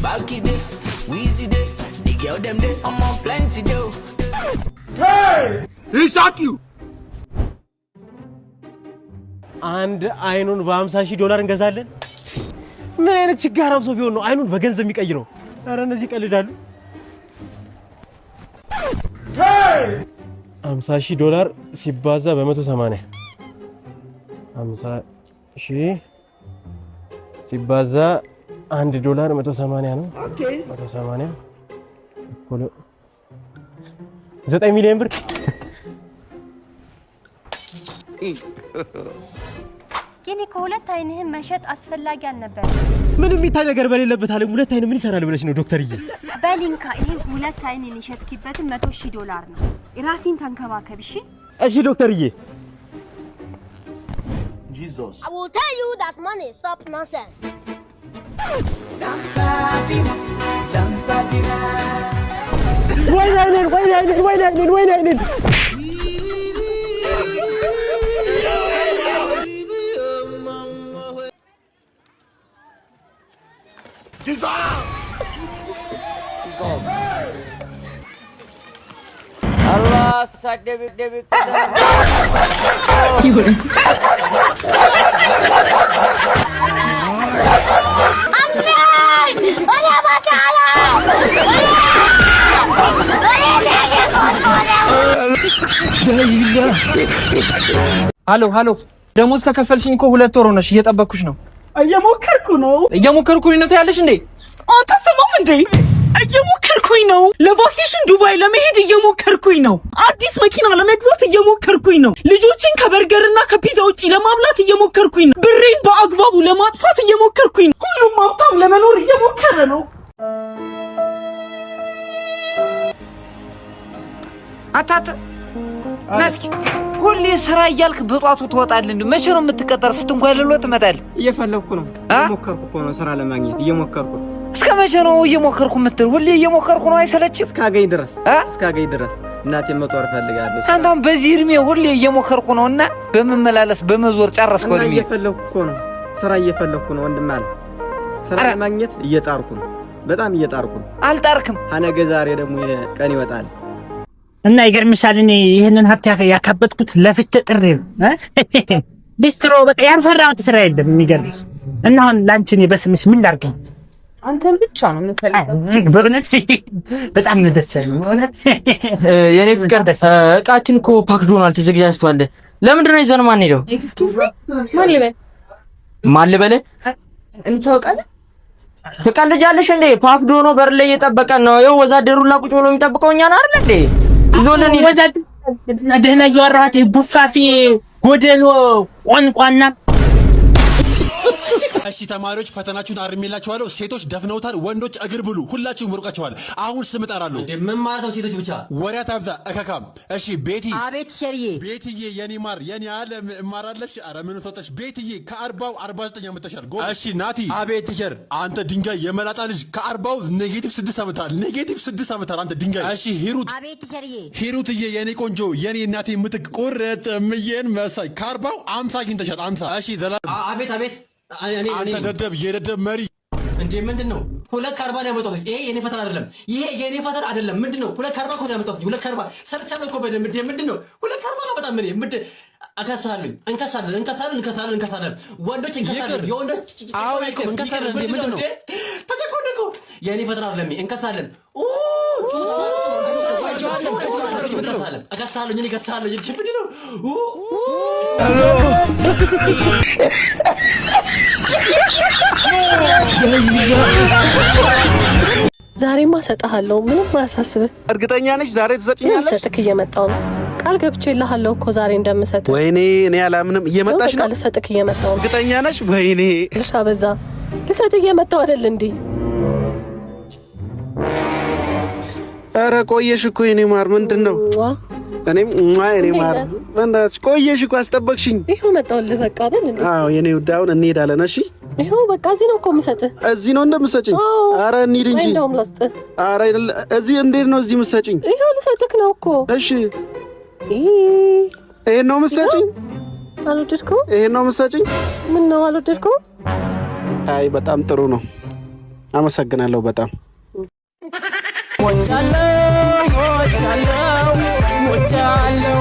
Backy day, Weezy day, the girl them day, I'm on plenty though. Hey! He shot you! አንድ አይኑን $50,000 እንገዛለን። ምን አይነት ችጋራም ሰው ቢሆን ነው አይኑን በገንዘብ የሚቀይረው? አረ እነዚህ ይቀልዳሉ። $50,000 ሲባዛ በ180 50,000 ሲባዛ $1 180 ነው። ኦኬ 180 እኮ 9 ሚሊዮን ብር ግን ከሁለት አይንህን መሸጥ አስፈላጊ አልነበር። ምንም የሚታይ ነገር በሌለበት አለ ሁለት አይን ምን ይሰራል ብለሽ ነው ዶክተርዬ? በሊንካ ይሄን ሁለት አይን የሸጥክበት $100,000 ነው። ራስን ተንከባከብ እሺ? እሺ ዶክተርዬ። Jesus. I will tell you that money stop nonsense. ወይኔ Allah sadebik ሃሎ ደሞዝ ከከፈልሽኝ እኮ 2 ወር ሆነሽ እየጠበቅኩሽ ነው። እየሞከርኩ ነው ያለሽ እንዴ? አንተ ሰማም እንዴ? እየሞከርኩኝ ነው። ለቫኬሽን ዱባይ ለመሄድ እየሞከርኩኝ ነው። አዲስ መኪና ለመግዛት እየሞከርኩኝ ነው። ልጆችን ከበርገርና ከፒዛ ውጪ ለማብላት እየሞከርኩኝ ነው። ብሬን በአግባቡ ለማጥፋት እየሞከርኩኝ ነው። ሁሉም ሀብታም ለመኖር እየሞከረ ነው። አታተ ናስኪ ሁሌ ስራ እያልክ በጧቱ ትወጣለህ። መቼ ነው የምትቀጠር? ስትንኳለሎ ትመጣለህ? እየፈለኩ ነው። እየሞከርኩ እኮ ነው ስራ ለማግኘት እየሞከርኩ። እስከ መቼ ነው እየሞከርኩ የምትል? ሁሌ እየሞከርኩ ነው። አይሰለችም? እስካገኝ ድረስ እናቴን መጦር ፈልጋለሁ። አንተም በዚህ እድሜ ሁሌ እየሞከርኩ ነውና በመመላለስ በመዞር ጨረስከው። እድሜ እየፈለኩ እኮ ነው። ስራ እየፈለኩ ነው ወንድም አለ። ስራ ለማግኘት እየጣርኩ ነው። በጣም እየጣርኩ ነው። አልጣርክም? ሀነገ ዛሬ ደግሞ ቀን ይወጣል እና ይገርምሻል፣ እኔ ይሄንን ሀብት ያካበትኩት ለፍቼ ጥሬ ነው። ቢስትሮ በቃ ያልሰራሁት ስራ የለም። የሚገርምሽ እና አሁን ላንቺ እኔ በስምሽ ምን ላድርግ? አንተን ብቻ ነው የምፈልገው። በእውነት በጣም ነው ደስ ያለኝ። በእውነት የኔ ፍቅር እቃችን እኮ ፓክድ ሆኗል፣ ተዘጋጅቷል። ለምንድን ነው ይዘን ማን ሄደው? ኤክስኪውዝ ሚ ማን ልበል? እንታወቃለን። ትቀልጃለሽ እንዴ? ፓክድ ሆኖ በር ላይ እየጠበቀን ነው። ይኸው ወዛደሩላ ቁጭ ብሎ የሚጠብቀው እኛን አይደል እንዴ? ይዞልን ወዛደር ደህና እያወራኋት ቡፋፊ ጎደሎ ቋንቋና እሺ ተማሪዎች ፈተናችሁን አርሜላችኋለሁ። ሴቶች ደፍነውታል፣ ወንዶች እግር ብሉ። ሁላችሁም ሩቃችኋል። አሁን ስም እጠራለሁ። ምን ማለት ነው? ሴቶች ብቻ ወሬ አታብዛ እከካም። እሺ ቤቲ። አቤት ሸርዬ። ቤትዬ የኔ ማር የኔ ዓለም እማራለሽ። ኧረ ምን ወጣሽ ቤትዬ? ከ40 49 አመጣሻል። እሺ ናቲ። አቤት ቲቸር። አንተ ድንጋይ የመላጣ ልጅ ከ40 -6 አመጣል። -6 አመጣል አንተ ድንጋይ። እሺ ሂሩት። አቤት ቲቸርዬ። ሂሩትዬ የኔ ቆንጆ የኔ እናቴ ምትክ ቁርጥ ምየን መሳይ ከ40 50 አግኝተሻል። 50 እሺ ዘላለም። አቤት አንተ ደደብ የደደብ መሪ እንዴ! ምንድነው? 240 ነው ያመጣሁት። ይሄ የኔ ፈተና አይደለም። ምንድነው? 240 ነው ያመጣሁት። 240 ሰርቻለሁ እኮ በደንብ። እንዴ ምንድነው? 240 ነው በጣም ምን እንከሳለን። ወንዶች እንከሳለን። የወንዶች እንከሳለን። እንዴ ምንድነው? ተተኮደኮ የኔ ፈተና አይደለም። እንከሳለን። ዛሬማ ሰጣሃለሁ። ምንም አያሳስብህ። እርግጠኛ ነሽ ዛሬ ትሰጪኛለሽ? ሰጥክ እየመጣው ነው። ቃል ገብቼልሃለሁ እኮ ዛሬ እንደምሰጥ። ወይኔ እኔ አላምንም። እየመጣሽ ነው? ቃል ሰጥክ እየመጣው ነው። እርግጠኛ ነሽ? ወይኔ ልሻ በዛ። ልሰጥ እየመጣው አይደል እንዴ? ኧረ ቆየሽ እኮ የኔ ማር። ምንድነው? እኔም እኔ ማር በእናትሽ ቆየሽ እኮ አስጠበቅሽኝ። ይሄው መጣሁልህ በቃ አይደል እንዴ? አዎ የኔ ውድ አሁን እንሄዳለን። እሺ ይሄው በቃ እዚህ ነው እኮ የምሰጥህ። እዚህ ነው እንደምትሰጪኝ? ኧረ እንሂድ እንጂ። እንደውም ላስጥህ። ኧረ እዚህ እንዴት ነው እዚህ የምትሰጪኝ? ይሄው ልሰጥህ ነው እኮ። እሺ ይሄን ነው የምትሰጪኝ? አልወደድከውም? ይሄን ነው የምትሰጪኝ? ምን ነው አልወደድከውም? አይ በጣም ጥሩ ነው። አመሰግናለሁ በጣም ሞቻለሁ